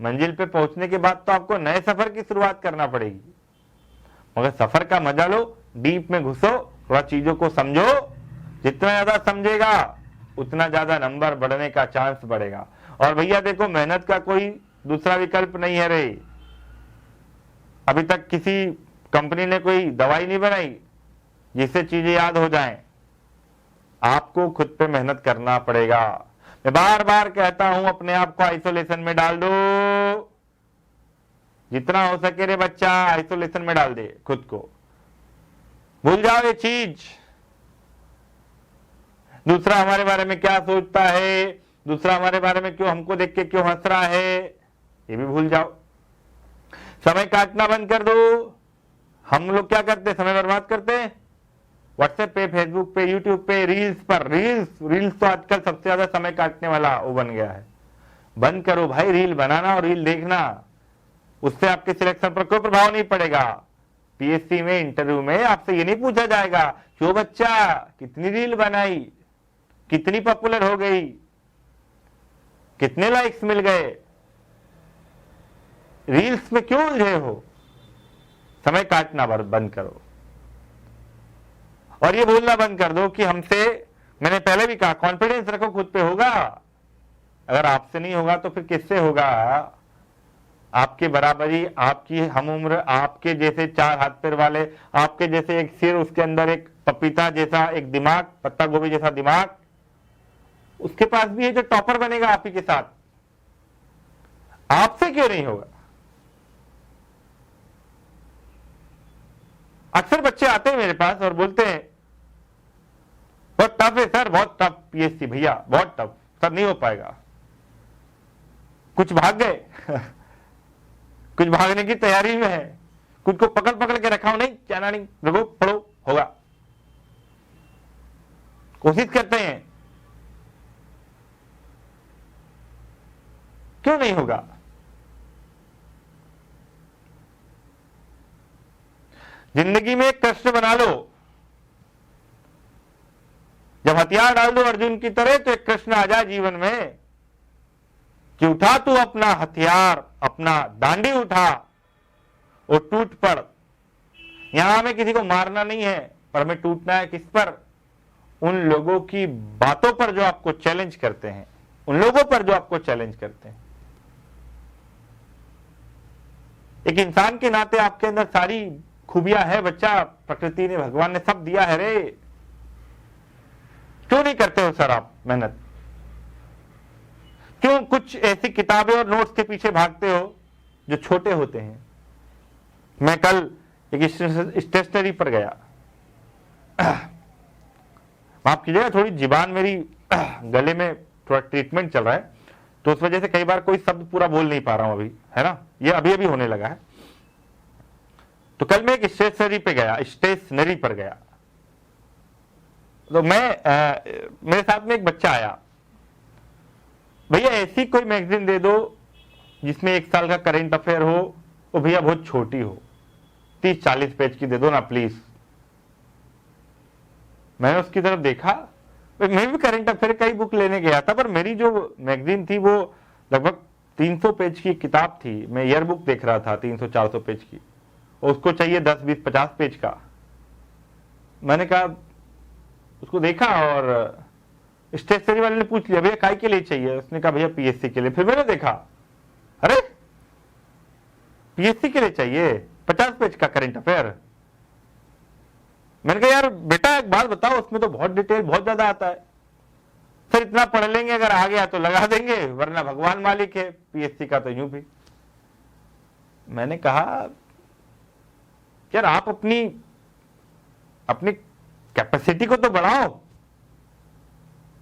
मंजिल पे पहुंचने के बाद तो आपको नए सफर की शुरुआत करना पड़ेगी, मगर सफर का मजा लो, डीप में घुसो, थोड़ा चीजों को समझो, जितना ज्यादा समझेगा उतना ज्यादा नंबर बढ़ने का चांस बढ़ेगा। और भैया देखो मेहनत का कोई दूसरा विकल्प नहीं है रे। अभी तक किसी कंपनी ने कोई दवाई नहीं बनाई जिससे चीजें याद हो जाएं, आपको खुद पे मेहनत करना पड़ेगा। मैं बार बार कहता हूं अपने आप को आइसोलेशन में डाल दो, जितना हो सके रे बच्चा आइसोलेशन में डाल दे खुद को, भूल जाओ ये चीज। दूसरा हमारे बारे में क्या सोचता है, दूसरा हमारे बारे में क्यों, हमको देख के क्यों हंस रहा है, ये भी भूल जाओ। समय काटना बंद कर दो। हम लोग क्या करते हैं, समय बर्बाद करते हैं व्हाट्सएप पे, फेसबुक पे, यूट्यूब पे, रील्स पर। रील्स तो आजकल सबसे ज्यादा समय काटने वाला वो बन गया है। बंद करो भाई रील बनाना और रील देखना, उससे आपके सिलेक्शन पर कोई प्रभाव नहीं पड़ेगा। पीएससी में इंटरव्यू में आपसे ये नहीं पूछा जाएगा क्यों बच्चा कितनी रील बनाई, कितनी पॉपुलर हो गई, कितने लाइक्स मिल गए, रील्स में क्यों उलझे हो। समय काटना बंद करो और ये बोलना बंद कर दो कि हमसे, मैंने पहले भी कहा कॉन्फिडेंस रखो खुद पे, होगा। अगर आपसे नहीं होगा तो फिर किससे होगा। आपके बराबरी, आपकी हम उम्र, आपके जैसे 4 हाथ पैर वाले, आपके जैसे एक सिर, उसके अंदर एक पपीता जैसा एक दिमाग, पत्ता गोभी जैसा दिमाग, उसके पास भी है जो टॉपर बनेगा आप ही के साथ। आपसे क्यों नहीं होगा। अक्सर बच्चे आते हैं मेरे पास और बोलते हैं बहुत टफ है सर, बहुत टफ पीएससी भैया, बहुत टफ सर, नहीं हो पाएगा। कुछ भाग गए कुछ भागने की तैयारी में है, कुछ को पकड़ पकड़ के रखा हो, नहीं जाना नहीं, रुको पढ़ो, होगा। कोशिश करते हैं, क्यों नहीं होगा। जिंदगी में एक कृष्ण बना लो, जब हथियार डाल दो अर्जुन की तरह तो एक कृष्ण आ जाए जीवन में कि उठा तू अपना हथियार, अपना दांडी उठा और टूट पड़। यहां हमें किसी को मारना नहीं है, पर हमें टूटना है किस पर, उन लोगों की बातों पर जो आपको चैलेंज करते हैं, उन लोगों पर जो आपको चैलेंज करते हैं। एक इंसान के नाते आपके अंदर सारी खूबियां है बच्चा, प्रकृति ने, भगवान ने सब दिया है रे। क्यों नहीं करते हो सर आप मेहनत, क्यों कुछ ऐसी किताबें और नोट्स के पीछे भागते हो जो छोटे होते हैं। मैं कल एक स्टेशनरी पर गया, माफ कीजिएगा थोड़ी जीबान मेरी गले में थोड़ा ट्रीटमेंट चल रहा है, तो उस वजह से कई बार कोई शब्द पूरा बोल नहीं पा रहा हूं अभी, है ना, ये अभी अभी होने लगा है। तो कल मैं एक स्टेशनरी पर गया, तो मेरे साथ में एक बच्चा आया, भैया ऐसी कोई मैगजीन दे दो जिसमें 1 साल का करंट अफेयर हो, वो भैया बहुत छोटी हो, 30-40 पेज की दे दो ना प्लीज। मैंने उसकी तरफ देखा, मैं भी करंट अफेयर का ही बुक लेने गया था, पर मेरी जो मैगजीन थी वो लगभग 300 पेज की किताब थी। मैं ईयर बुक देख रहा था 300-400 पेज की, उसको चाहिए 10-20-50 पेज का। मैंने कहा, उसको देखा और स्टेशनरी वाले ने पूछ लिया भैया काय के लिए चाहिए, उसने कहा भैया पीएससी के लिए। फिर मैंने देखा, अरे पीएससी के लिए चाहिए 50 पेज का करंट अफेयर। मैंने कहा यार बेटा एक बात बताओ, उसमें तो बहुत डिटेल बहुत ज्यादा आता है। सर इतना पढ़ लेंगे, अगर आ गया तो लगा देंगे, वरना भगवान मालिक है, पीएससी का तो यूं भी। मैंने कहा यार आप अपनी अपनी कैपेसिटी को तो बढ़ाओ,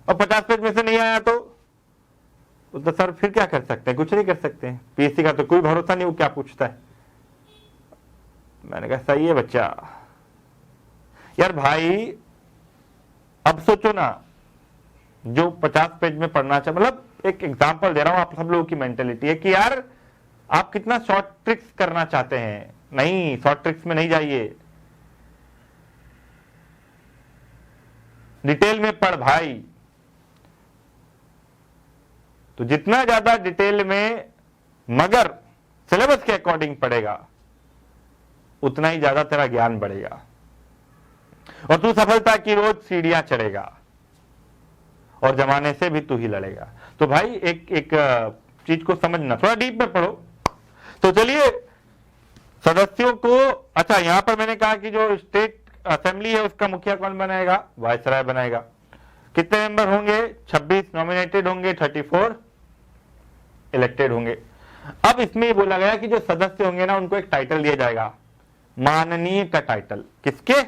और 50 पेज में से नहीं आया तो सर फिर क्या कर सकते हैं? कुछ नहीं कर सकते हैं। पीएससी का तो कोई भरोसा नहीं, वो क्या पूछता है। मैंने कहा सही है बच्चा। यार भाई अब सोचो ना, जो 50 पेज में पढ़ना चाहिए, मतलब एक एग्जांपल दे रहा हूं, आप सब लोगों की मेंटेलिटी है कि यार आप कितना शॉर्ट ट्रिक्स करना चाहते हैं। नहीं, शॉर्ट ट्रिक्स में नहीं जाइए, डिटेल में पढ़ भाई। तो जितना ज्यादा डिटेल में मगर सिलेबस के अकॉर्डिंग पढ़ेगा, उतना ही ज्यादा तेरा ज्ञान बढ़ेगा और तू सफलता की रोज सीढ़ियां चढ़ेगा और जमाने से भी तू ही लड़ेगा। तो भाई एक चीज को समझना, थोड़ा डीप में पढ़ो। तो चलिए सदस्यों को, अच्छा यहां पर मैंने कहा कि जो स्टेट असेंबली है उसका मुखिया कौन बनाएगा? वायसराय बनाएगा। कितने मेंबर होंगे? 26 नॉमिनेटेड होंगे, 34 इलेक्टेड होंगे। अब इसमें ये बोला गया कि जो सदस्य होंगे ना, उनको एक टाइटल दिया जाएगा, माननीय का टाइटल। किसके?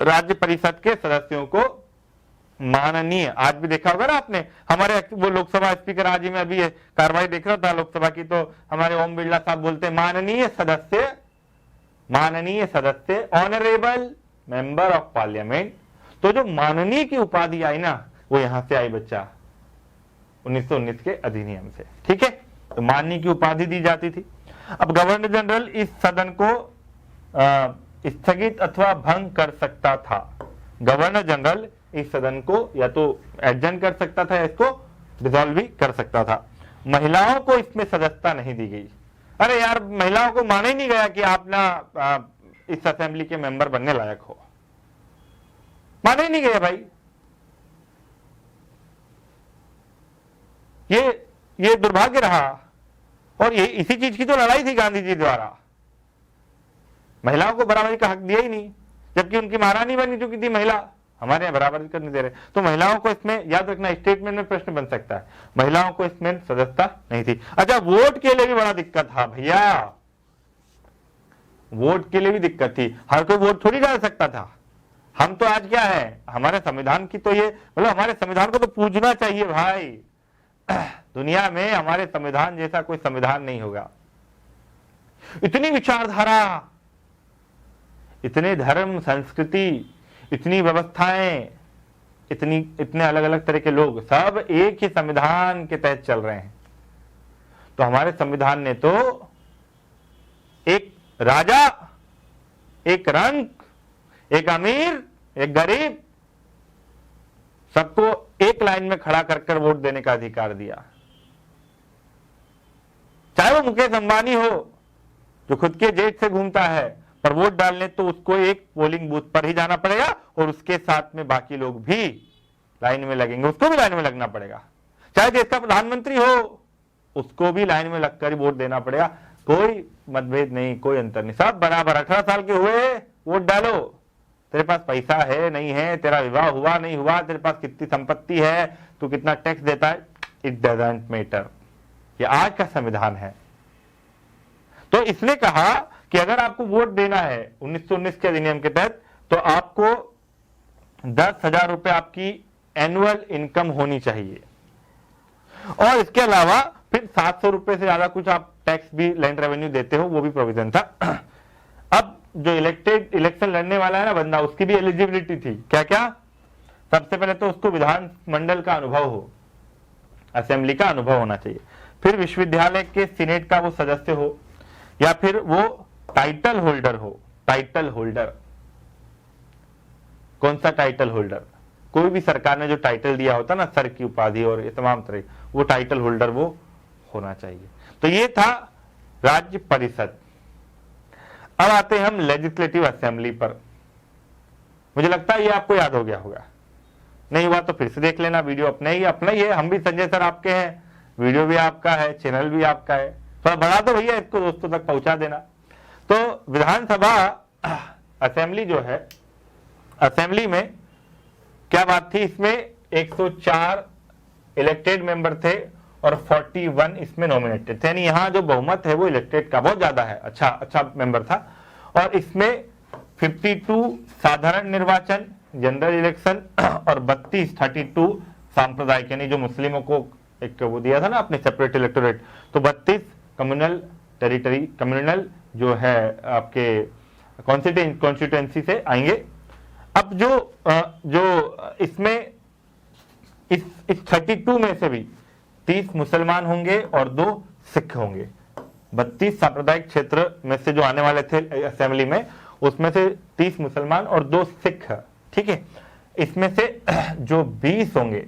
राज्य परिषद के सदस्यों को माननीय। आज भी देखा होगा ना आपने, हमारे वो लोकसभा स्पीकर, आज ही मैं अभी कार्रवाई देख रहा था लोकसभा की, तो हमारे ओम बिरला साहब बोलते हैं माननीय सदस्य, माननीय सदस्य, ऑनरेबल मेंबर ऑफ पार्लियामेंट। तो जो माननीय की उपाधि आई ना, वो यहां से आई बच्चा, 1919 के अधिनियम से। ठीक है, तो माननीय की उपाधि दी जाती थी। अब गवर्नर जनरल इस सदन को स्थगित अथवा भंग कर सकता था। गवर्नर जनरल इस सदन को या तो एडजर्न कर सकता था या इसको डिसॉल्व भी कर सकता था। महिलाओं को इसमें सदस्यता नहीं दी गई। अरे यार, महिलाओं को माना ही नहीं गया कि आप ना इस असेंबली के मेंबर बनने लायक हो, माना ही नहीं गया भाई। ये दुर्भाग्य रहा, और ये इसी चीज की तो लड़ाई थी गांधी जी द्वारा। महिलाओं को बराबरी का हक दिया ही नहीं, जबकि उनकी महारानी बन चुकी थी महिला, हमारे यहाँ बराबरी करने दे रहे। तो महिलाओं को इसमें, याद रखना, स्टेटमेंट में प्रश्न बन सकता है, महिलाओं को इसमें सदस्यता नहीं थी। अच्छा, वोट के लिए भी बड़ा दिक्कत था भैया, वोट के लिए भी दिक्कत थी। हर कोई वोट थोड़ी डाल सकता था। हम तो आज क्या है, हमारे संविधान की तो ये, मतलब हमारे संविधान को तो पूजना चाहिए भाई। दुनिया में हमारे संविधान जैसा कोई संविधान नहीं होगा। इतनी विचारधारा, इतने धर्म, संस्कृति, इतनी व्यवस्थाएं, इतने अलग अलग तरह के लोग, सब एक ही संविधान के तहत चल रहे हैं। तो हमारे संविधान ने तो एक राजा, एक रंक, एक अमीर, एक गरीब, सबको एक लाइन में खड़ा कर वोट देने का अधिकार दिया। चाहे वो मुकेश अंबानी हो जो खुद के जेट से घूमता है, पर वोट डालने तो उसको एक पोलिंग बूथ पर ही जाना पड़ेगा और उसके साथ में बाकी लोग भी लाइन में लगेंगे, उसको भी लाइन में लगना पड़ेगा। चाहे देश का प्रधानमंत्री हो, उसको भी लाइन में लगकर वोट देना पड़ेगा। कोई मतभेद नहीं, कोई अंतर नहीं, सब बराबर। 18 साल के हुए वोट डालो, तेरे पास पैसा है नहीं है, तेरा विवाह हुआ नहीं हुआ, तेरे पास कितनी संपत्ति है, तू कितना टैक्स देता है, इट डजंट मैटर। ये आज का संविधान है। तो इसने कहा कि अगर आपको वोट देना है 1919 के अधिनियम के तहत, तो आपको 10,000 रुपए आपकी एनुअल इनकम होनी चाहिए, और इसके अलावा फिर 700 रुपए से ज्यादा कुछ आप टैक्स भी, लैंड रेवेन्यू देते हो, वो भी प्रोविजन था। अब जो इलेक्शन लड़ने वाला है ना बंदा, उसकी भी एलिजिबिलिटी थी। क्या क्या? सबसे पहले तो उसको विधान मंडल का अनुभव हो, असेंबली का अनुभव होना चाहिए, फिर विश्वविद्यालय के सीनेट का वो सदस्य हो, या फिर वो टाइटल होल्डर हो। टाइटल होल्डर, कौन सा टाइटल होल्डर? कोई भी सरकार ने जो टाइटल दिया होता ना, सर की उपाधि और ये तमाम तरह, वो टाइटल होल्डर वो होना चाहिए। तो ये था राज्य परिषद। अब आते हैं हम लेजिस्लेटिव असेंबली पर। मुझे लगता है ये आपको याद हो गया होगा, नहीं हुआ तो फिर से देख लेना, वीडियो अपना ही है। हम भी संजय सर आपके हैं, वीडियो भी आपका है, चैनल भी आपका है, थोड़ा बढ़ा दो भैया, इसको दोस्तों तक पहुंचा देना। तो विधानसभा असेंबली जो है, असेंबली में क्या बात थी, इसमें 104 इलेक्टेड मेंबर थे और 41 इसमें नॉमिनेटेड थे। यानी यहाँ जो बहुमत है वो इलेक्टेड का बहुत ज्यादा है, अच्छा मेंबर था। और इसमें 52 साधारण निर्वाचन जनरल इलेक्शन और 32 सांप्रदायिक, यानी जो मुस्लिमों को एक वो दिया था ना आपने सेपरेट इलेक्टोरेट, तो 32 कम्युनल टेरिटरी, कम्युनल जो है आपके कॉन्स्टिट्यूएंसी से आएंगे। अब जो इसमें इस 32 में से भी 30 मुसलमान होंगे और 2 सिख होंगे। 32 सांप्रदायिक क्षेत्र में से जो आने वाले थे असेंबली में, उसमें से 30 मुसलमान और 2 सिख, ठीक है। इसमें से जो 20 होंगे,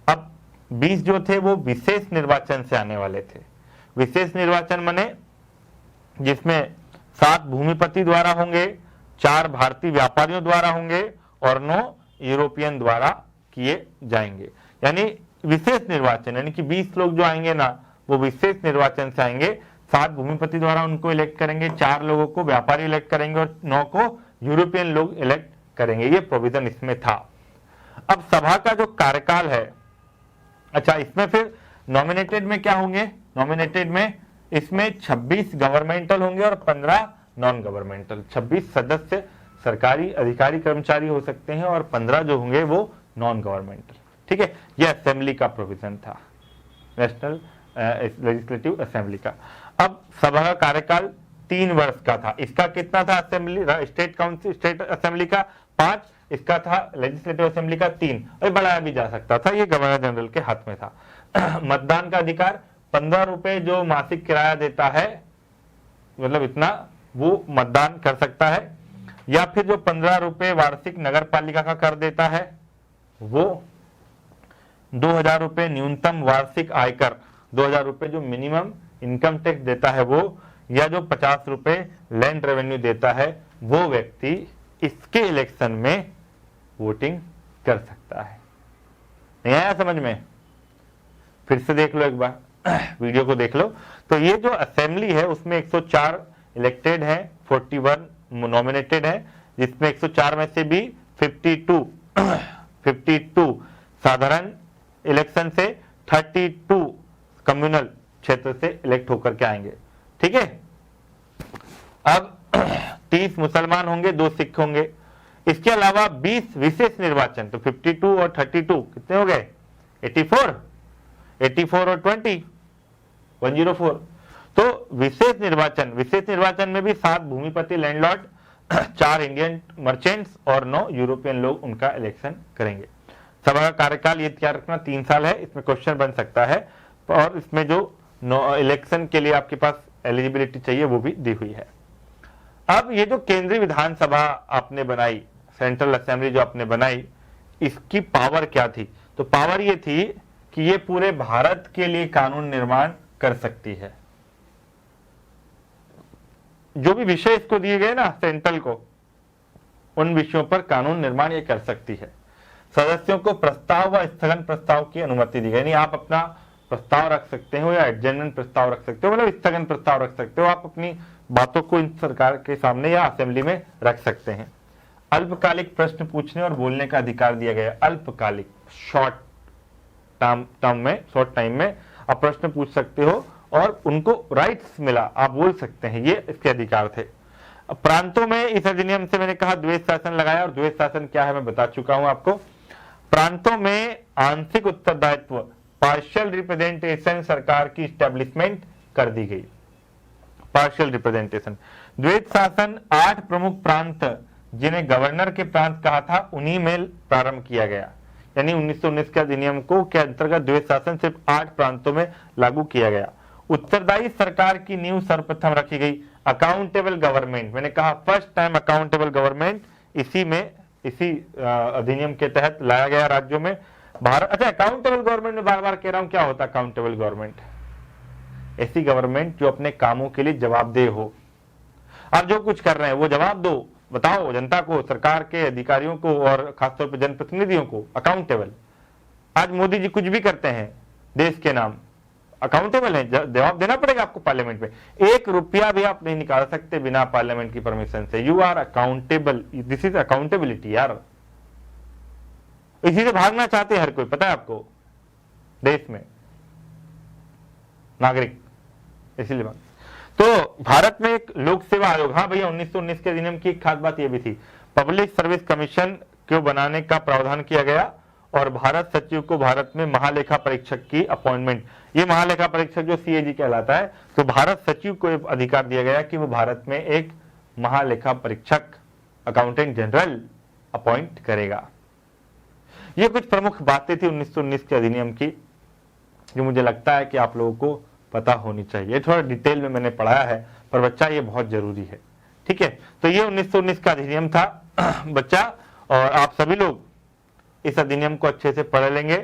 अब 20 जो थे वो विशेष निर्वाचन से आने वाले थे। विशेष निर्वाचन माने जिसमें 7 भूमिपति द्वारा होंगे, 4 भारतीय व्यापारियों द्वारा होंगे और 9 यूरोपियन द्वारा किए जाएंगे। यानी विशेष निर्वाचन, यानी कि 20 लोग जो आएंगे ना, वो विशेष निर्वाचन से आएंगे। 7 भूमिपति द्वारा उनको इलेक्ट करेंगे, 4 लोगों को व्यापारी इलेक्ट करेंगे और 9 को यूरोपियन लोग इलेक्ट करेंगे। ये प्रोविजन इसमें था। अब सभा का जो कार्यकाल है, अच्छा इसमें फिर नॉमिनेटेड में क्या होंगे? नॉमिनेटेड में इसमें 26 गवर्नमेंटल होंगे और 15 नॉन गवर्नमेंटल। 26 सदस्य सरकारी अधिकारी कर्मचारी हो सकते हैं और 15 जो होंगे वो नॉन गवर्नमेंटल, ठीक है। यह असेंबली का प्रोविजन था, नेशनल लेजिस्लेटिव असेंबली का। अब सभा का कार्यकाल 3 वर्ष का था। इसका कितना था assembly, state council, state assembly का 5, इसका था लेजिस्लेटिव असेंबली का 3, और बढ़ाया भी जा सकता था, ये गवर्नर जनरल के हाथ में था। मतदान का अधिकार 15 रुपए जो मासिक किराया देता है, मतलब इतना वो मतदान कर सकता है, या फिर जो 15 रुपए वार्षिक नगर पालिका का कर देता है, वो 2000 रुपए न्यूनतम वार्षिक आयकर, 2000 रुपए जो मिनिमम इनकम टैक्स देता है वो, या जो 50 रुपए लैंड रेवेन्यू देता है, वो व्यक्ति इसके इलेक्शन में वोटिंग कर सकता है। नहीं आया समझ में? फिर से देख लो एक बार, वीडियो को देख लो। तो ये जो असेंबली है उसमें 104 इलेक्टेड है, 41 नॉमिनेटेड है, जिसमें 104 में से भी 52 साधारण इलेक्शन से, 32 कम्युनल क्षेत्र से इलेक्ट होकर के आएंगे, ठीक है। अब 30 मुसलमान होंगे, 2 सिख होंगे। इसके अलावा 20 विशेष निर्वाचन, तो 52 और 32 कितने हो गए? 84 और 20 104। तो विशेष निर्वाचन में भी 7 भूमिपति लैंडलॉर्ड, 4 इंडियन मर्चेंट्स और 9 यूरोपियन लोग उनका इलेक्शन करेंगे। सभा का कार्यकाल ये याद रखना 3 साल है। इसमें क्वेश्चन बन सकता है, और इसमें जो इलेक्शन के लिए आपके पास एलिजिबिलिटी चाहिए वो भी दी हुई है। अब ये जो केंद्रीय विधानसभा आपने बनाई, सेंट्रल असेंबली जो आपने बनाई, इसकी पावर क्या थी? तो पावर ये थी कि ये पूरे भारत के लिए कानून निर्माण कर सकती है। जो भी विषय इसको दिए गए ना सेंट्रल को, उन विषयों पर कानून निर्माण ये कर सकती है। सदस्यों को प्रस्ताव व स्थगन प्रस्ताव की अनुमति दी गई, यानी आप अपना प्रस्ताव रख सकते हो या एडजर्नमेंट प्रस्ताव रख सकते हो, मतलब स्थगन प्रस्ताव रख सकते हो। आप अपनी बातों को इन सरकार के सामने या असेंबली में रख सकते हैं। अल्पकालिक प्रश्न पूछने और बोलने का अधिकार दिया गया। अल्पकालिक, शॉर्ट टाइम में आप प्रश्न पूछ सकते हो और उनको राइट्स मिला, आप बोल सकते हैं, ये इसके अधिकार थे। प्रांतों में इस अधिनियम से मैंने कहा द्वैध शासन लगाया, और द्वैध शासन क्या है मैं बता चुका हूं आपको। प्रांतों में आंशिक उत्तरदायित्व, पार्शियल रिप्रेजेंटेशन सरकार की स्टैब्लिशमेंट कर दी गई। Partial representation. द्वैध शासन 8 प्रमुख प्रांत जिन्हें गवर्नर के प्रांत कहा था, उन्हीं में प्रारंभ किया गया। यानी 1919 के अधिनियम को के अंतर्गत द्वैध शासन सिर्फ 8 प्रांतों में लागू किया गया। उत्तरदायी सरकार की नींव सर्वप्रथम रखी गई। अकाउंटेबल गवर्नमेंट, मैंने कहा फर्स्ट टाइम अकाउंटेबल गवर्नमेंट इसी अधिनियम के तहत लाया गया राज्यों में। भारत, अच्छा अकाउंटेबल गवर्नमेंट में बार बार कह रहा हूं, क्या होता है अकाउंटेबल गवर्नमेंट? ऐसी गवर्नमेंट जो अपने कामों के लिए जवाबदेह हो। आप जो कुछ कर रहे हैं वो जवाब दो, बताओ जनता को, सरकार के अधिकारियों को और खासतौर पर जनप्रतिनिधियों को। अकाउंटेबल। आज मोदी जी कुछ भी करते हैं देश के नाम, अकाउंटेबल है, जवाब देना पड़ेगा आपको पार्लियामेंट में। 1 रुपया भी आप नहीं निकाल सकते बिना पार्लियामेंट की परमिशन से। You are accountable, this is accountability यार। इसी से भागना चाहते हैं हर कोई, पता है आपको, देश में नागरिक, इसीलिए बात। तो भारत में एक लोक सेवा आयोग, हाँ भैया 1919 के अधिनियम की एक खास बात यह भी थी, पब्लिक सर्विस कमीशन को बनाने का प्रावधान किया गया और भारत सचिव को भारत में महालेखा परीक्षक की अपॉइंटमेंट, ये महालेखा परीक्षक जो सीएजी कहलाता है, तो भारत सचिव को अधिकार दिया गया कि वो भारत में एक महालेखा परीक्षक अकाउंटेंट जनरल अपॉइंट करेगा। ये कुछ प्रमुख बातें थी 1919 के अधिनियम की, जो मुझे लगता है कि आप लोगों को पता होनी चाहिए। थोड़ा डिटेल में मैंने पढ़ाया है, पर बच्चा ये बहुत जरूरी है, ठीक है। तो ये 1919 का अधिनियम था बच्चा, और आप सभी लोग इस अधिनियम को अच्छे से पढ़ लेंगे।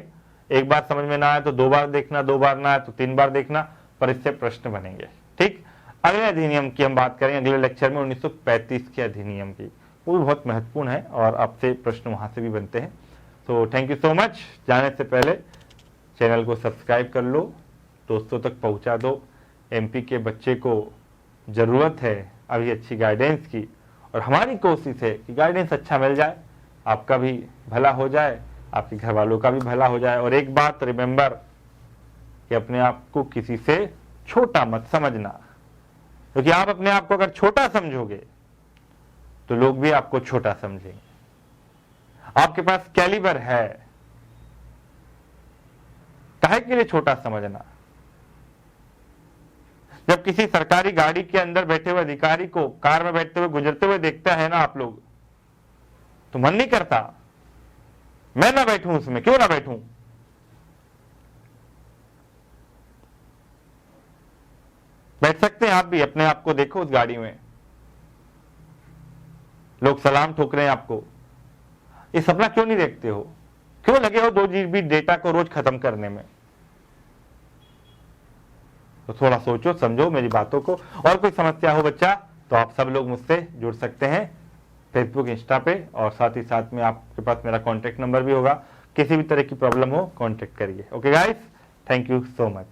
एक बार समझ में ना आए तो 2 बार देखना, 2 बार ना आए तो 3 बार देखना, पर इससे प्रश्न बनेंगे, ठीक। अगले अधिनियम की हम बात करें अगले लेक्चर में 1935 के अधिनियम की, वो भी बहुत महत्वपूर्ण है और आपसे प्रश्न वहां से भी बनते हैं। तो थैंक यू सो मच। जाने से पहले चैनल को सब्सक्राइब कर लो, दोस्तों तक पहुंचा दो। एमपी के बच्चे को ज़रूरत है अभी अच्छी गाइडेंस की, और हमारी कोशिश है कि गाइडेंस अच्छा मिल जाए, आपका भी भला हो जाए, आपके घर वालों का भी भला हो जाए। और एक बात रिमेंबर कि अपने आप को किसी से छोटा मत समझना, क्योंकि आप अपने आप को अगर छोटा समझोगे तो लोग भी आपको छोटा समझेंगे। आपके पास कैलिबर है, काहे के लिए छोटा समझना। जब किसी सरकारी गाड़ी के अंदर बैठे हुए अधिकारी को कार में बैठते हुए गुजरते हुए देखता है ना आप लोग, तो मन नहीं करता मैं ना बैठूं उसमें, क्यों ना बैठूं। बैठ सकते हैं आप भी, अपने आप को देखो उस गाड़ी में, लोग सलाम ठोक रहे हैं आपको, ये सपना क्यों नहीं देखते हो, क्यों लगे हो 2 GB डेटा को रोज खत्म करने में। तो थोड़ा सोचो समझो मेरी बातों को। और कोई समस्या हो बच्चा तो आप सब लोग मुझसे जुड़ सकते हैं फेसबुक, इंस्टा पे, और साथ ही साथ में आपके पास मेरा कॉन्टेक्ट नंबर भी होगा। किसी भी तरह की प्रॉब्लम हो कॉन्टेक्ट करिए। Okay guys, thank you so much.